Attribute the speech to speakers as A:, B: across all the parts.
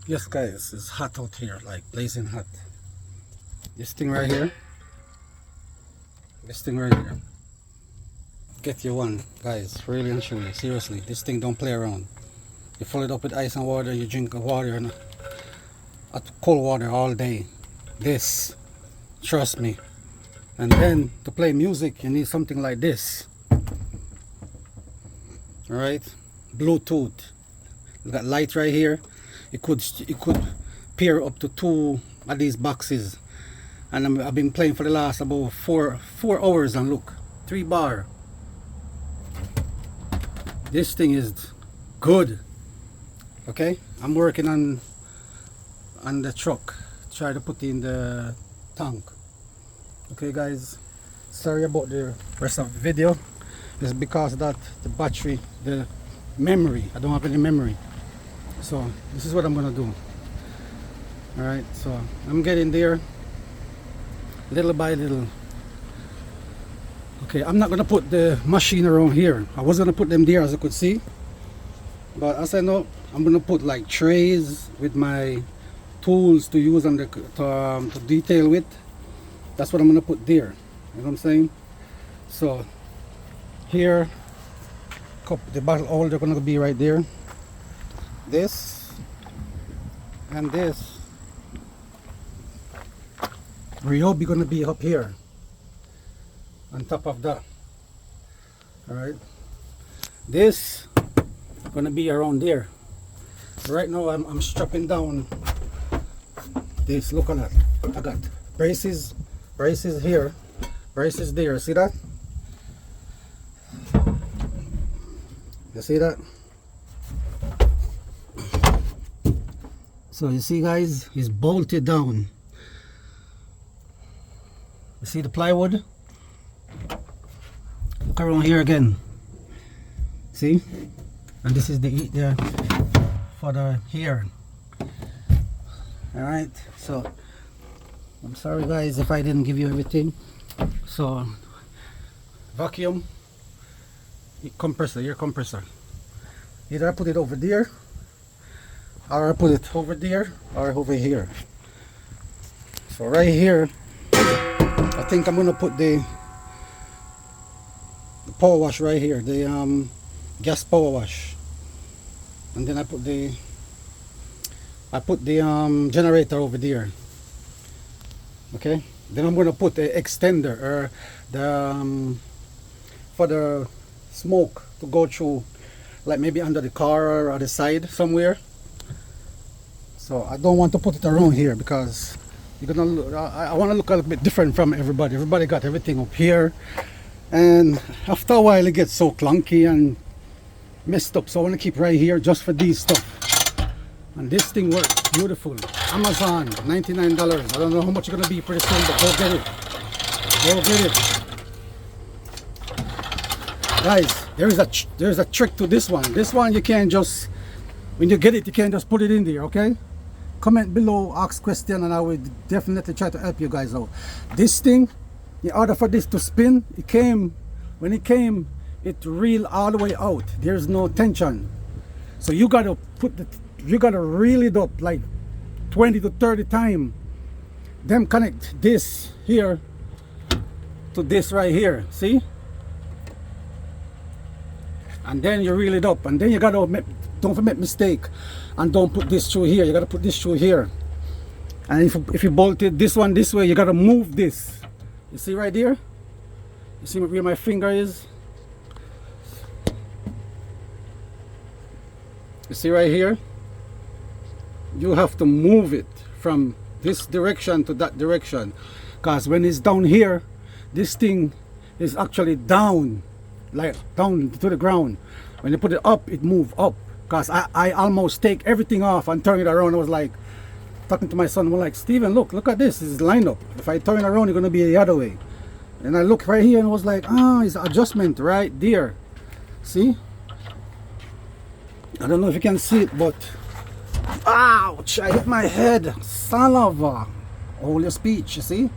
A: Yes guys, it's hot out here, like blazing hot. This thing right here, get you one guys, really and truly, seriously, this thing don't play around. You fill it up with ice and water, you drink water and cold water all day. This, trust me. And then to play music you need something like this. Alright, Bluetooth. You got light right here. It could pair up to 2 of these boxes, and I've been playing for the last about four hours, and look, 3 bar. This thing is good. Okay, I'm working on the truck, try to put in the tank. Okay guys, sorry about the rest of the video. It's because that the battery, the memory, I don't have any memory. So this is what I'm gonna do. Alright, so I'm getting there little by little. Okay, I'm not gonna put the machine around here. I was gonna put them there, as you could see, but as I know, I'm gonna put like trays with my tools to use on the to detail with. That's what I'm gonna put there. You know what I'm saying? So here, the bottle holder gonna be right there. This and this Ryobi gonna be up here on top of that. Alright, this gonna be around there. Right now I'm strapping down this. Look at that, I got braces here, braces there. See that? You see that? So you see guys, it's bolted down. You see the plywood? Look around here again. See? And this is the for the hair. Alright, so I'm sorry guys if I didn't give you everything. So vacuum, compressor, air compressor. Either I put it over there, or I put it over there, or over here. So right here, I think I'm gonna put the power wash right here, the gas power wash, and then I put the generator over there. Okay, then I'm gonna put the extender, or the for the smoke to go through, like maybe under the car or the side somewhere. So I don't want to put it around here because you're gonna look, I want to look a little bit different from everybody. Everybody got everything up here, and after a while it gets so clunky and messed up. So I want to keep right here just for these stuff. And this thing works beautiful. Amazon, $99. I don't know how much it's gonna be pretty soon, but go get it. Go get it, guys. There's a trick to this one. This one you can't just, when you get it, you can't just put it in there. Okay, comment below, ask question, and I will definitely try to help you guys out. This thing, in order for this to spin, when it came it reeled all the way out. There's no tension, so you gotta reel it up like 20 to 30 times. Then connect this here to this right here, see, and then you reel it up, and then you gotta don't make mistake and don't put this through here. You gotta put this through here, and if you bolted this one this way, you gotta move this. You see right there? You see where my finger is? You see right here? You have to move it from this direction to that direction, because when it's down here, this thing is actually down, like down to the ground. When you put it up, it moves up. Because I almost take everything off and turn it around. I was like talking to my son, we're like, Steven, look at this, it's lined up. If I turn it around, it's gonna be the other way. And I look right here and I was like, it's adjustment right there. See? I don't know if you can see it, but ouch, I hit my head. Son of a, hold your speech. You see,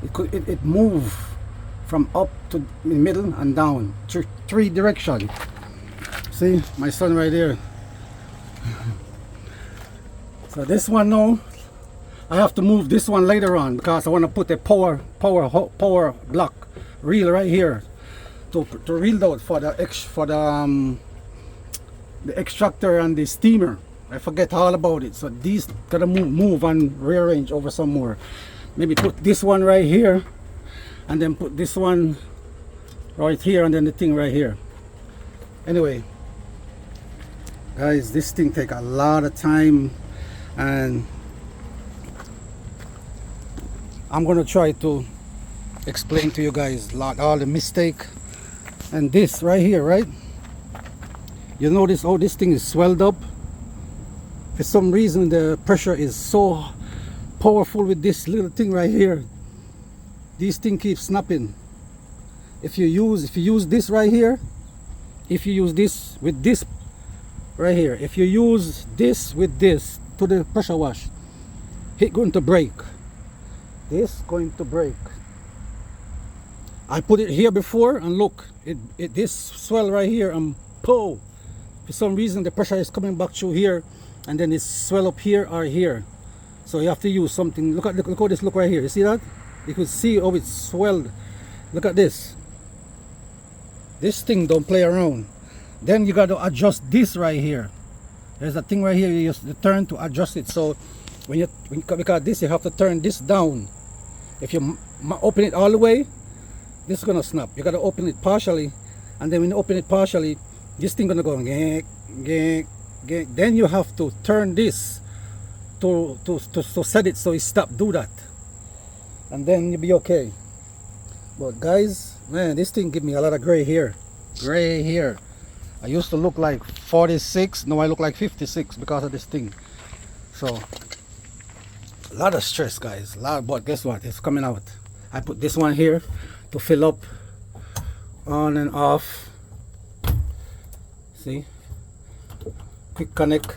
A: it moved from up to the middle and down, three direction. See, my son right there. So this one now, I have to move this one later on because I want to put a power block reel right here to reel out for the the extractor and the steamer. I forget all about it. So these gotta move and rearrange over some more. Maybe put this one right here, and then put this one right here, and then the thing right here. Anyway, guys, this thing take a lot of time, and I'm gonna try to explain to you guys all the mistake. And this right here, right? You notice how this thing is swelled up. For some reason the pressure is so powerful with this little thing right here. This thing keeps snapping. If you use this right here, if you use this with this right here, if you use this with this to the pressure wash, it's going to break. This going to break. I put it here before, and look, this swell right here, and pull. For some reason the pressure is coming back through here, and then it's swell up here or here. So you have to use something. Look how this look right here. You see that? You can see how it's swelled. Look at this. This thing don't play around. Then you got to adjust this right here. There's a thing right here you use the turn to adjust it. So when you because this, you have to turn this down. If you open it all the way, this is gonna snap. You gotta open it partially, and then when you open it partially, this thing gonna go gek, gek, gek. Then you have to turn this to set it so it stop. Do that, and then you'll be okay. But guys, man, this thing give me a lot of gray hair. Gray hair. I used to look like 46. Now I look like 56 because of this thing. So a lot of stress, guys. But guess what? It's coming out. I put this one here to fill up, on and off. See, quick connect.